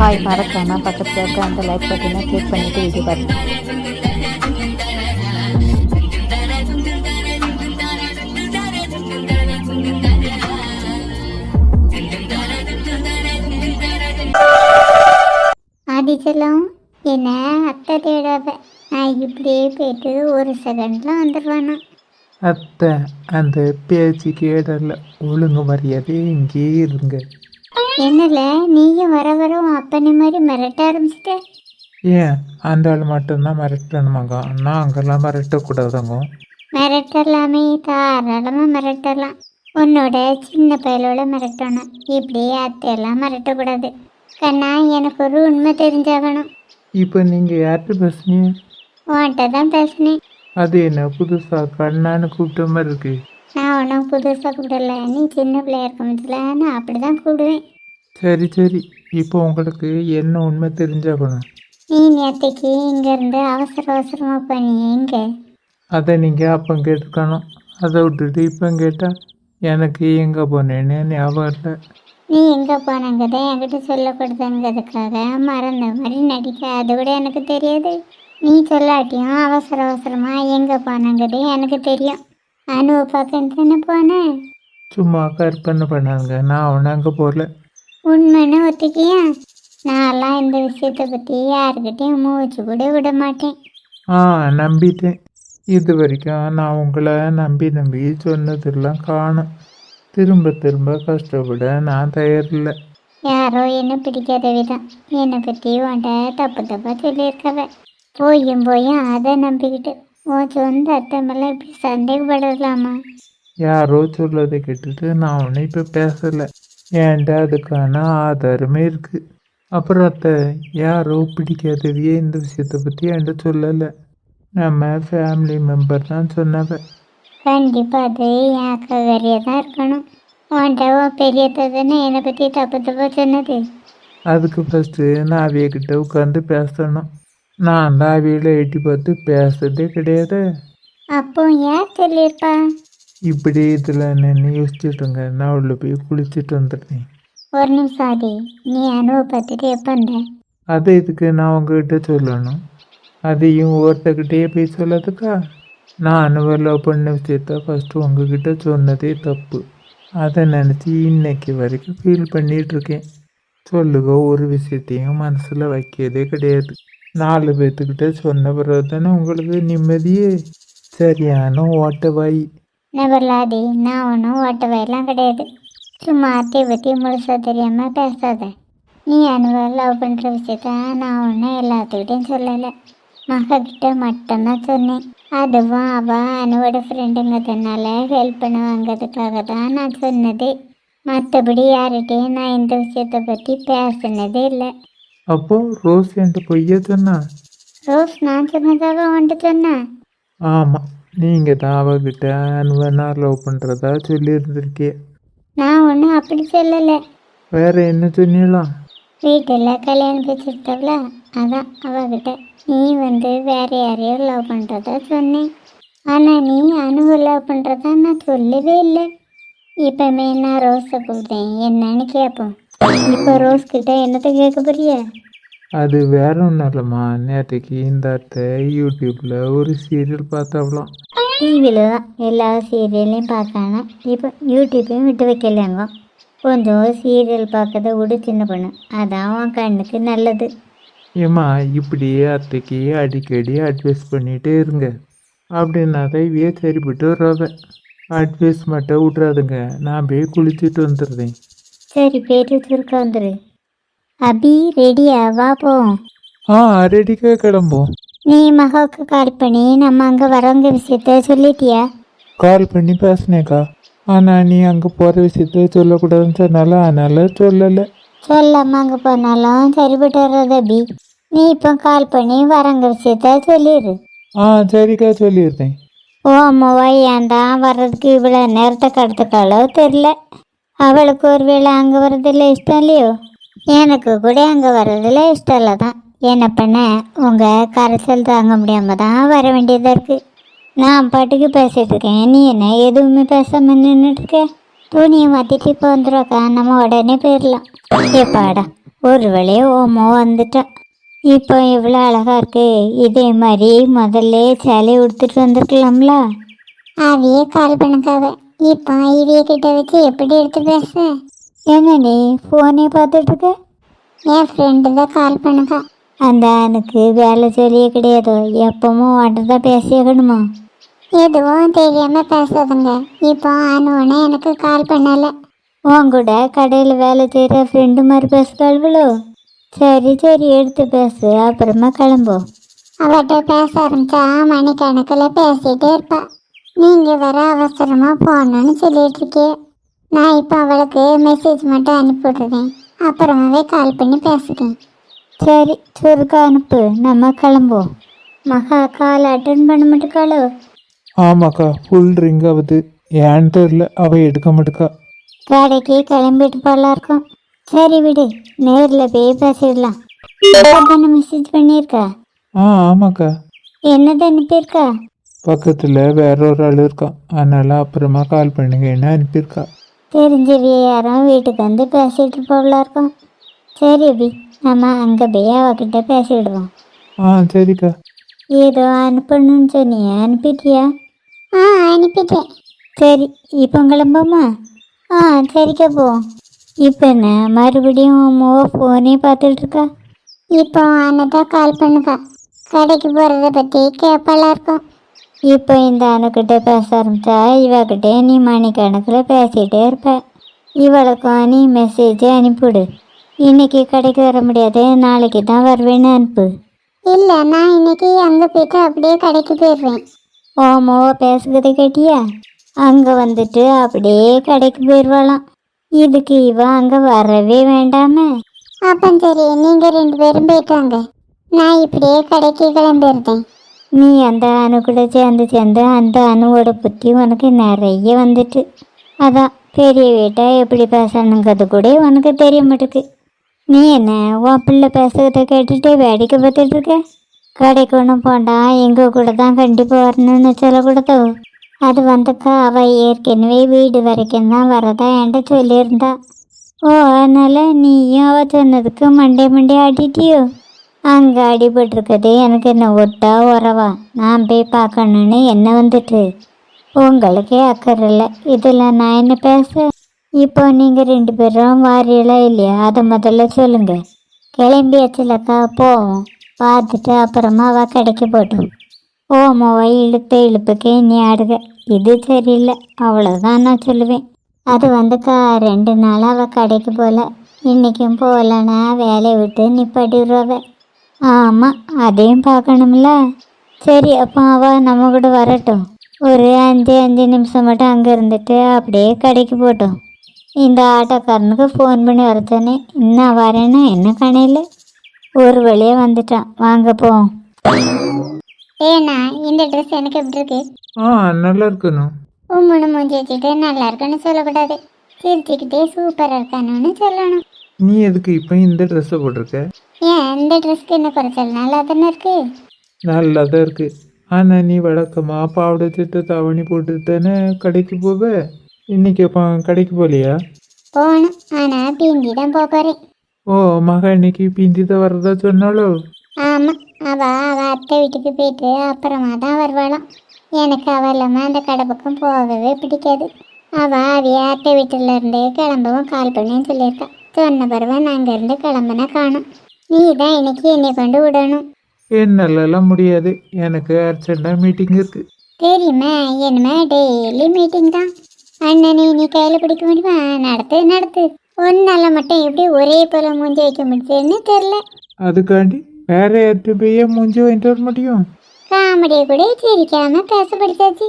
Hi மறக்காமல் பக்கத்தில் இருக்க அந்த லைக் பட்டனை கிளிக் பண்ணிவிட்டு வீடியோ பாருங்கள். ஆதிச்சலம் என்ன அத்தை தேடாத, நான் இப்படியே போயிட்டு ஒரு செகண்ட்ல வந்துடுவேண்ணா. அத்தை அந்த பேச்சு கேடல, ஒழுங்கு மரியாதை இங்கே இருங்க. என்னல நீயும் வர வர உன் அப்பனே மாதிரி மிரட்ட ஆரம்பிச்சிட்ட? ஏன் அந்த ஆள் மட்டும்தான் மிரட்டணுமாங்க? நாங்கெல்லாம் மிரட்டக்கூடாதாங்க. மிரட்டலாமே, தாராளமாக மிரட்டலாம். உன்னோட சின்ன பயலோட மிரட்டணும், இப்படியே அத்தையெல்லாம் மிரட்டக்கூடாது. கண்ணா, எனக்கு ஒரு உண்மை தெரிஞ்சாகணும். இப்போ நீங்கள் யார்கிட்ட பேசுனீங்க? உன்கிட்ட தான் பேசினேன். அது என்ன புதுசாக கண்ணான்னு கூப்பிட்ட மாதிரி இருக்கு? நான் உனக்கு புதுசாக கூப்பிடல, நீ சின்ன பிள்ளையா இருக்கமுச்சுல, நான் அப்படி தான் கூப்பிடுவேன். சரி சரி, இப்போ உங்களுக்கு என்ன உண்மை தெரிஞ்சாகணும்? நீ நேற்றுக்கு இங்கேருந்து அவசர அவசரமாக பண்ணி எங்கே? அதை நீங்கள் அப்போ கேட்டுக்கணும். அதை விட்டுட்டு இப்போ கேட்டால் எனக்கு எங்கே போனேன்னு ஞாபகம் இல்லை. நீ எங்கே போனங்கிறத என்கிட்ட சொல்லக்கூடாதுங்கிறதுக்காக மறந்த மாதிரி நடிக்க, அது கூட எனக்கு தெரியாது. நீ சொல்லாட்டியும் அவசர அவசரமாக எங்கே போனங்கிறது எனக்கு தெரியும். அனுவை பார்க்க தானே போனேன். சும்மா கற்பனை பண்ணாங்க, நான் அவனை அங்கே போகல. உண்மைன்னு ஒத்துக்கியா? நான்லாம் இந்த விஷயத்தை பற்றி யாருக்கிட்டையும் மூச்சு கூட விட மாட்டேன். நம்பிட்டேன். இது வரைக்கும் நான் உங்களை நம்பி சொன்னதெல்லாம் காணும். திரும்ப திரும்ப கஷ்டப்பட நான் தயாரில்லை. யாரோ என்ன பிடிக்காத விதம் என்னை பற்றி உன்ட்ட தப்பு தப்பாக சொல்லியிருக்கவ, போயும் அதை நம்பிக்கிட்டு உன் சொந்த அத்தை மேலே இப்படி சந்தேகப்படலாமா? யாரோ சொல்லதை கேட்டுட்டு நான் உன்னை இப்போ பேசலை. ஏன்டா அதுக்கான ஆதாரமே இருக்குது. அப்புறம் அத்தை, யாரோ பிடிக்காதவையே இந்த விஷயத்தை பற்றி என்கிட்ட சொல்லலை. நம்ம ஃபேமிலி மெம்பர் தான் சொன்னவ. கண்டிப்பாக அது என் அக்கா வேறையாக தான் இருக்கணும். உன்ட்ட உன் பெரியத்தை தானே என்னை பற்றி தப்பு தப்பாக சொன்னது. அதுக்கு ஃபஸ்ட்டு நான் அவியக்கிட்ட உட்காந்து பேசணும். நான் தான் அவியில் எட்டி பார்த்து பேசுறதே கிடையாது. அப்போ யார் சொல்லியிருப்பா? இப்படி இதில் நின்று யோசிச்சுட்டுருங்க, நான் உள்ள போய் குளிச்சுட்டு வந்துடுறேன். ஒரு நிமிஷம் ஆதி, நீ அனுவை பார்த்துட்டு எப்போ வந்த? அதை இதுக்கு நான் உங்ககிட்ட சொல்லணும்? அதையும் ஒருத்தக்கிட்டே போய் சொல்லதுக்கா? நான் அனுவல் லவ் பண்ண விஷயத்த ஃபஸ்ட்டு உங்ககிட்ட சொன்னதே தப்பு. அதை நினச்சி இன்னைக்கு வரைக்கும் ஃபீல் பண்ணிகிட்ருக்கேன். சொல்லுங்க, ஒரு விஷயத்தையும் மனசில் வைக்கிறதே கிடையாது. 4 பேர்த்துக்கிட்ட சொன்ன பிறகு தானே உங்களுக்கு நிம்மதியே. சரியான ஓட்டவாய். நபர்லாதி, நான் ஒன்றும் ஓட்ட வயலாம் கிடையாது. சும்மா அத்தையை பற்றி முழுசாக தெரியாமல் பேசாத. நீ அனுவை லவ் பண்ணுற விஷயத்த நான் ஒன்றும் எல்லாத்துக்கிட்டையும் சொல்லலை, மகக்கிட்ட மட்டும்தான் சொன்னேன். அதுவும் அவள் அனுவோட ஃப்ரெண்டுங்கிறதுனால ஹெல்ப் பண்ணுவாங்கிறதுக்காக தான் நான் சொன்னது. மற்றபடி யார்கிட்டையும் நான் இந்த விஷயத்தை பற்றி பேசினதே இல்லை. அப்போ ரோஸ் என்கிட்ட பொய்யா சொன்னா? ரோஸ் நான் சொன்னதாக வந்துட்டு சொன்னேன். ஆமாம், நீங்கள் தான் அவகிட்ட அனுவனா லவ் பண்ணுறதா சொல்லியிருந்திருக்கே. நான் ஒன்றும் அப்படி சொல்லலை. வேற என்ன சொன்னீங்களா? வீட்டில் கல்யாணம் பேசிட்டவள, அதான் அவகிட்ட நீ வேற யாரையோ லவ் பண்ணுறதா சொன்னேன். ஆனால் நீ அனுவை லவ் பண்ணுறதா நான் சொல்லவே இல்லை. இப்போமே நான் ரோஸை கூப்பிட்டேன், என்னன்னு கேட்போம். இப்போ ரோஸ் கிட்ட என்னத்தை கேட்க போறிய? அது வேற ஒன்றும் இல்லைம்மா, நேற்றுக்கு இந்த அத்தை யூடியூப்பில் ஒரு சீரியல் பார்த்தாவலாம். டிவியில் தான் எல்லா சீரியல்லையும் பார்த்தாங்க, இப்போ யூடியூப்பையும் விட்டு வைக்கலையாங்க. கொஞ்சம் சீரியல் பார்க்கறத விட சின்ன பொண்ணு, அதான் உன் கண்ணுக்கு நல்லது. ஏம்மா, இப்படியே அத்தைக்கு அடிக்கடி அட்வைஸ் பண்ணிகிட்டே இருங்க. அப்படின்னா தான் இவையே சரிப்பட்டு வராத. அட்வைஸ் மட்டும் விட்றாதுங்க, நான் போய் குளிச்சுட்டு வந்துடுறேன். சரி, போயிட்டு சுருக்க வந்துடு. அபி ரெடியா? வா போவோம். ரெடிக்காக கிளம்போம். நீ மகாவுக்கு கால் பண்ணி நம்ம அங்கே வரவங்க விஷயத்த சொல்லிட்டியா? கால் பண்ணி பேசினேக்கா, ஆனால் நீ அங்கே போகிற விஷயத்த சொல்லக்கூடாதுன்னு சொன்னால அதனால் சொல்லலை. சொல்லாமல் அங்கே போனாலும் சரிப்பட்டு வர்றது அபி. நீ இப்போ கால் பண்ணி வரவங்க விஷயத்த சொல்லிடு. சரிக்கா, சொல்லிடுறேன். ஓ அம்மாவா, ஏன் தான் வர்றதுக்கு இவ்வளோ நேரத்தை கடத்துக்காளோ தெரில. அவளுக்கு ஒரு வேளை அங்கே வர்றதில்ல இஷ்டம் இல்லையோ? எனக்கு கூட அங்கே வர்றதில்ல இஷ்டம் இல்லை தான். என்ன பண்ண, உங்கள் கரைசல் தாங்க முடியாமல் தான் வர வேண்டியதாக இருக்குது. நான் பாட்டுக்கு பேசிகிட்டு இருக்கேன், நீ என்ன எதுவுமே பேசாமல் நின்றுட்டுருக்க? துணியை மாற்றிட்டு இப்போ வந்துடுவாக்கா, நம்ம உடனே போயிடலாம். ஏப்பாடா, ஒரு வழியே ஓமோ வந்துட்டா. இப்போ இவ்வளோ அழகா இருக்கு, இதே மாதிரி முதல்ல சேலை உடுத்துட்டு வந்திருக்கலாம்ல. அவையே கால் பண்ணக்காவ, இப்போ இவைய கிட்ட வச்சு எப்படி எடுத்து பேச? என்ன நீ ஃபோனே பார்த்துட்டு இருக்க? என் ஃப்ரெண்டு தான் கால் பண்ணக்கா. அந்த எனக்கு வேலை சொல்லியே கிடையாது, எப்பவும் வாட்ட தான் பேசியாகணுமா? எதுவும் தெரியாம பேசாதுங்க. இப்போ ஆனோன்னு எனக்கு கால் பண்ணல. உன் கூட கடையில் வேலை செய்கிற ஃப்ரெண்டு மாதிரி பேசுகிறாள்வளோ? சரி சரி, எடுத்து பேசு, அப்புறமா கிளம்பும். அவட்ட பேச ஆரம்பிச்சா மணிக்கணக்கில் பேசிகிட்டே இருப்பா. நீங்கள் வேற அவசரமாக போகணுன்னு சொல்லிட்டு இருக்கே. நான் இப்போ அவளுக்கு மெசேஜ் மட்டும் அனுப்பிவிடுறேன், அப்புறமாவே கால் பண்ணி பேசுகிறேன். சரி, சுருக்க அனுப்பு, நம்ம கிளம்புவோம். மகா கால் அட்டன் பண்ண மாட்டேக்காளோ? ஆமாக்கா, ஃபுல் ரிங் ஆகுது. ஏன்னு தெரியல, அவள் எடுக்க மாட்டுக்கா. கடைக்கு கிளம்பிட்டு போல இருக்கும். சரி விடு, நேரில் போய் பேசிடலாம். தானே மெசேஜ் பண்ணியிருக்கா? ஆமாக்கா. என்னது அனுப்பியிருக்கா? பக்கத்தில் வேற ஒரு ஆள் இருக்கான், அதனால அப்புறமா கால் பண்ணுங்கன்னு அனுப்பியிருக்கா. தெரிஞ்சவிய யாரும் வீட்டுக்கு வந்து பேசிட்டு போல இருக்கும். சரி அபி, நம்ம அங்கே போய் அவகிட்ட பேசிடுவோம். சரிக்கா. ஏதோ அனுப்பணும்னு சொன்னியே, அனுப்பிட்டியா? அனுப்பிட்டேன். சரி, இப்போ கிளம்புமா? சரிக்கா, போவோம். இப்போ என்ன மறுபடியும் அம்மாவோ ஃபோனே பார்த்துட்டு இருக்கா? இப்போ அண்ணா கால் பண்ணுக்கா, கடைக்கு போகிறத பற்றி கேட்பாளா இருக்கும். இப்போ இந்த அணுக்கிட்ட பேச ஆரம்பித்தா இவகிட்டே நீ மணிக்கணக்கில் பேசிகிட்டே இருப்ப. இவளுக்கும் நீ மெசேஜ் அனுப்பிவிடு. இன்னைக்கு கடைக்கு வர முடியாது, நாளைக்கு தான் வருவேன்னு அனுப்பு. இல்லை, நான் இன்னைக்கு அங்கே போயிட்டு அப்படியே கடைக்கு போயிடுவேன். ஓமோவோ பேசுகிறத கேட்டியா? அங்கே வந்துட்டு அப்படியே கடைக்கு போயிடுவாளாம். இதுக்கு இவ அங்கே வரவே வேண்டாமே. அப்போ சரி, நீங்கள் 2 பேரும் போயிட்டாங்க, நான் இப்படியே கடைக்கு கிளம்பிடுறேன். நீ அந்த அணு கூட சேர்ந்து அந்த அணுவோட புத்தி உனக்கு நிறைய வந்துட்டு. அதான் பெரிய வீட்டை எப்படி பேசணுங்கிறது கூட உனக்கு தெரிய மாட்டேக்கு. நீ என்ன உன் பிள்ளை பேசுகிறத கேட்டுட்டு வேடிக்கை பார்த்துட்டு இருக்க? கடைக்கு ஒன்றும் போண்டா, எங்கள் கூட தான் கண்டிப்பாக வரணும்னு சொல்லக்கூடாதோ? அது வந்துக்கா, அவள் ஏற்கனவே வீடு வரைக்கும் தான் வரதா என்கிட்ட சொல்லியிருந்தா. ஓ, அதனால் நீயும் அவள் சொன்னதுக்கு மண்டே ஆட்டிட்டியோ? அங்கே அடிபட்டிருக்குது, எனக்கு என்ன ஒட்டா உறவா? நான் போய் பார்க்கணுன்னு என்ன வந்துட்டு? உங்களுக்கே அக்கறை இல்லை, இதில் நான் என்ன பேச? இப்போ நீங்கள் 2 பேரும் வாரியலா இல்லையா, அதை முதல்ல சொல்லுங்க. கிளம்பியாச்சுலக்கா, போவோம். பார்த்துட்டு அப்புறமா அவள் கடைக்கு போட்டோம். ஓமோவை இழுப்புக்கு நீ ஆடுக, இது சரியில்லை, அவ்வளோதான் நான் சொல்லுவேன். அது வந்துக்கா, 2 நாளாக அவள் கடைக்கு போகல. இன்றைக்கும் போகலன்னா வேலையை விட்டு நிப்பாட்டிடுவாவ. ஆமாம், அதையும் பார்க்கணும்ல. சரி, அப்போ அவள் நம்ம கூட வரட்டும். ஒரு 5 நிமிஷம் மட்டும் அங்கே இருந்துட்டு அப்படியே கடைக்கு போட்டோம். இந்த ஆட்டோக்காரனுக்கு ஃபோன் பண்ணி வரத்தானே, இன்னும் வரேன்னா என்ன கணையில் ஒரு வழியே வந்துட்டான். வாங்க போவோம். ஏண்ணா, இந்த ட்ரெஸ் எனக்கு எப்படி இருக்கு? நல்லா இருக்கணும். உம்முன்னு மூஞ்சி வச்சுட்டு நல்லா இருக்குன்னு சொல்லக்கூடாது, சிரிச்சுக்கிட்டே சூப்பராக இருக்கானுன்னு சொல்லணும். நீ எதுக்கு இப்போ இந்த ட்ரெஸ்ஸை போட்டிருக்க? ஏன், இந்த ட்ரெஸ்க்கு என்ன குறைச்சல்? நல்லா தானே இருக்கு. நல்லா தான் இருக்கு. ஆனால் நீ வழக்கமாக பாவாடை சட்டை தாவணி போட்டு தானே கடைக்கு போவ. இன்னைக்கு அப்போ கடைக்கு போகலையா? போகணும், ஆனால் பிந்தி தான் போகிறேன். ஓ, மகா இன்னைக்கு பிந்தி தான் வரதா சொன்னாலோ? ஆமாம், அவள் அத்தை வீட்டுக்கு போயிட்டு அப்புறமா தான் வருவாளாம். எனக்கு அவள் இல்லாமல் அந்த கடை பக்கம் போகவே பிடிக்காது. அவைய அத்தை வீட்டிலேருந்து கிளம்பவும் கால் பண்ணேன்னு சொல்லியிருக்கா. சொன்ன பிறவை நான் அங்கேருந்து கிளம்புனா காணும். நீ தான் இன்னைக்கு என்னை கொண்டு விடணும். என்னாலலாம் முடியாது, எனக்கு அர்ஜென்ட்டாக மீட்டிங் இருக்குது. தெரியுமா, என்னமே டெய்லி மீட்டிங் தான். அண்ணனை நீ கையில் பிடிக்க முடியுமா? நடத்து. ஒன்னால மட்டும் எப்படி ஒரே போல மூஞ்சி வைக்க முடியுதுன்னு தெரில. அதுக்காண்டி வேற யார்கிட்ட போய் மூஞ்சி வாங்கிட்டு வர முடியும்? காமெடியை கூட சிரிக்காம பேச படிச்சாச்சு.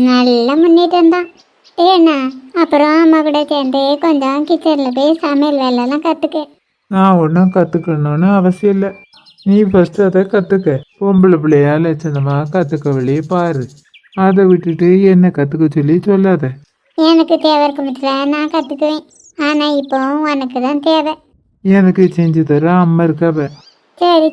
நல்ல முன்னேற்றம் தான். ஏண்ணா, அப்புறம் அம்மா கூட சேர்ந்து கொஞ்சம் கிச்சனில் போய் சமையல் வேலைலாம் கற்றுக்க. நான் ஒன்றும் கற்றுக்கணும்னு அவசியம் இல்லை, நீ ஃபஸ்ட்டு அதை கற்றுக்க. பொம்பளை பிள்ளையா லட்சணமாக கற்றுக்க வழியே பாரு. அதை விட்டுட்டு என்ன கற்றுக்க சொல்லி சொல்லாத. எனக்கு தேவை இருக்க முச்சில் நான் கற்றுக்குவேன். ஆனால் இப்போ உனக்கு தான் தேவை. எனக்கு செஞ்சு தர அம்மா இருக்காவ. சரி,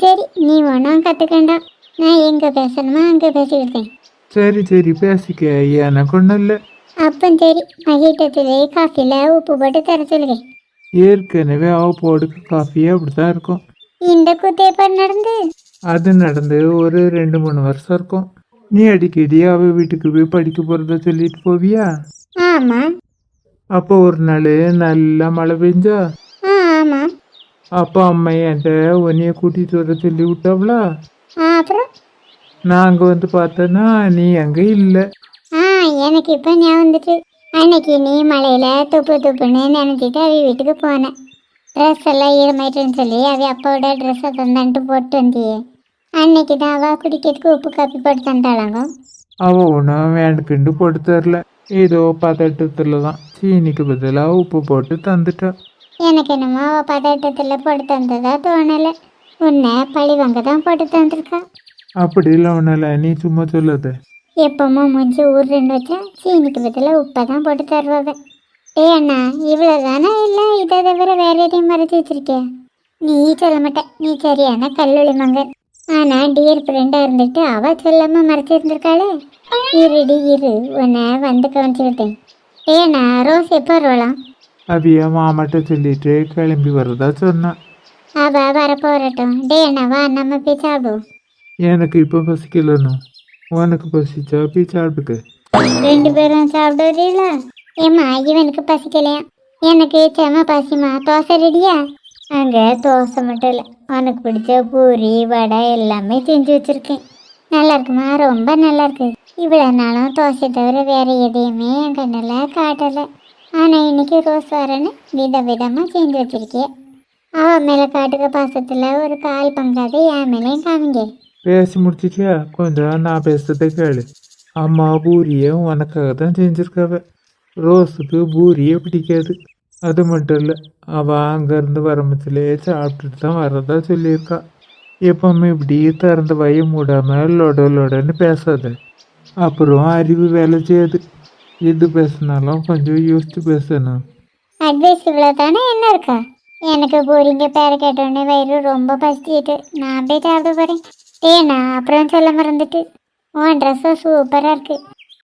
நீ ஒன்றும் கற்றுக்கண்டா. நான் எங்கே பேசணுமோ அங்கே பேசிக்கிட்டேன். சரி பேசிக்க, எனக்கு ஒன்றும் இல்லை. அப்போ சரி, மகிட்டத்திலே காஃபியில் உப்பு போட்டு தர சொல்லுங்க. ஏற்கனவே அவள் போடுக்க காஃபியே அப்படி தான் இருக்கும். இந்த குத்தேப்பாடு நடந்து அது நடந்து ஒரு 2-3 வருஷம் இருக்கும். நீ அடிக்கடி அவள் வீட்டுக்கு போய் படிக்க போகிறத சொல்லிட்டு போவியா? ஆமாம். அப்போ ஒரு நாள் நல்லா மழை பெஞ்சா, ஆமாம். அப்போ அம்மா என்கிட்ட உன்னைய கூட்டிகிட்டு வர சொல்லி விட்டாவளா? அப்புறம் நான் அங்கே வந்து பார்த்தேன்னா நீ அங்கே இல்லை. எனக்கு இப்போ ஞாபகம் வந்துட்டு, அன்னைக்கு நீ மழையில் துப்பு துப்புன்னு நினச்சிட்டு அவ வீட்டுக்கு போனேன். ட்ரெஸ் எல்லாம் ஈரமாயிட்டுன்னு சொல்லி அவ அப்பாவோட ட்ரெஸ்ஸை தந்தான்ட்டு போட்டு வந்தியே. அன்னைக்கு தான் அவள் குடிக்கிறதுக்கு உப்பு காப்பி போட்டு தந்தாளாங்க. அவள் ஒன்றும் வேண்டுக்குண்டு போட்டு தரல, ஏதோ பதட்டத்தில் தான் சீனிக்கு பதிலாக உப்பு போட்டு தந்துட்டா. எனக்கு என்னமோ அவள் பதட்டத்தில் போட்டு தந்ததா தோணலை. உன்னை பழி வாங்க தான் போட்டு தந்திருக்கா. அப்படி இல்லை ஒன்றில், நீ சும்மா சொல்லாத. எப்பவும் மூஞ்சி ஊருன்னு வச்சா சீனிக்கு பதிலாக உப்பை தான் போட்டு தருவாங்க. அண்ணா இவ்வளோ தானே, இல்லை இதை தவிர வேற எதையும் மறைச்சி வச்சிருக்கியா? நீ சொல்ல மாட்டேன், நீ சரியான கல்லூரி மங்கன். ஆனால் டியர் ஃப்ரெண்டாக இருந்துட்டு அவள் சொல்லாமல் மறைச்சிருந்துருக்காளே. இருடி இரு, உன்னை வந்து கவனிச்சுக்கிட்டேன். அண்ணா ரோஸ் எப்போ வரலாம்? அவிய மாமாட்ட சொல்லிட்டு கிளம்பி வரதா சொன்னான். அவள் வரப்போறட்டும். அண்ணா வா நம்ம போய் சாப்பிடுவோம். எனக்கு இப்போ பசிக்கலன்னு, உனக்கு பசிச்சா போய் சாப்பிட்டுக்க. 2 பேரும் சாப்பிடுறீங்களா? ஏம்மா இவனுக்கு பசிக்கலையா? எனக்கு செம பசிமா. தோசை ரெடியா? அங்கே தோசை மட்டும் இல்லை, உனக்கு பிடிச்ச பூரி வடை எல்லாமே செஞ்சு வச்சுருக்கேன். நல்லா இருக்குமா? ரொம்ப நல்லா இருக்கு. இவ்வளோ நாளும் தோசை தவிர வேறு எதையுமே என் கண்ணில் காட்டலை. ஆனால் இன்னைக்கு ரோஸ் வரேன்னு விதமாக செஞ்சு வச்சுருக்கேன். அவன் மேலே காட்டுக்க பாசத்தில் ஒரு கால் பங்காத என் மேலேயும் காமிங்க. பேசி முடிச்சிட்டியா? கொஞ்சம் நான் பேசுறதை கேளு. அம்மா பூரியை உனக்காக தான் செஞ்சுருக்காவ. ரோஸுக்கு பூரியே பிடிக்காது. அது மட்டும் இல்லை, அவள் அங்கேருந்து வரமத்திலே சாப்பிட்டுட்டு தான் வரதா சொல்லியிருக்கா. எப்பவுமே இப்படி திறந்த வாயை மூடாமல் லொடன்னு பேசாத, அப்புறம் அறிவு வேலை செய்யாது. எது பேசினாலும் கொஞ்சம் யோசிச்சு பேசணும். அட்வைஸ் இவ்வளோ தானே, என்ன இருக்கா? எனக்கு பூரிங்க பேரை கேட்டோடனே வயிறு ரொம்ப பசிச்சிட்டு நான் அப்படியே சாப்பிட போகிறேன். நான் அப்புறம் சொல்ல மறந்துட்டு, உன் ட்ரெஸ்ஸும் சூப்பராக இருக்குது.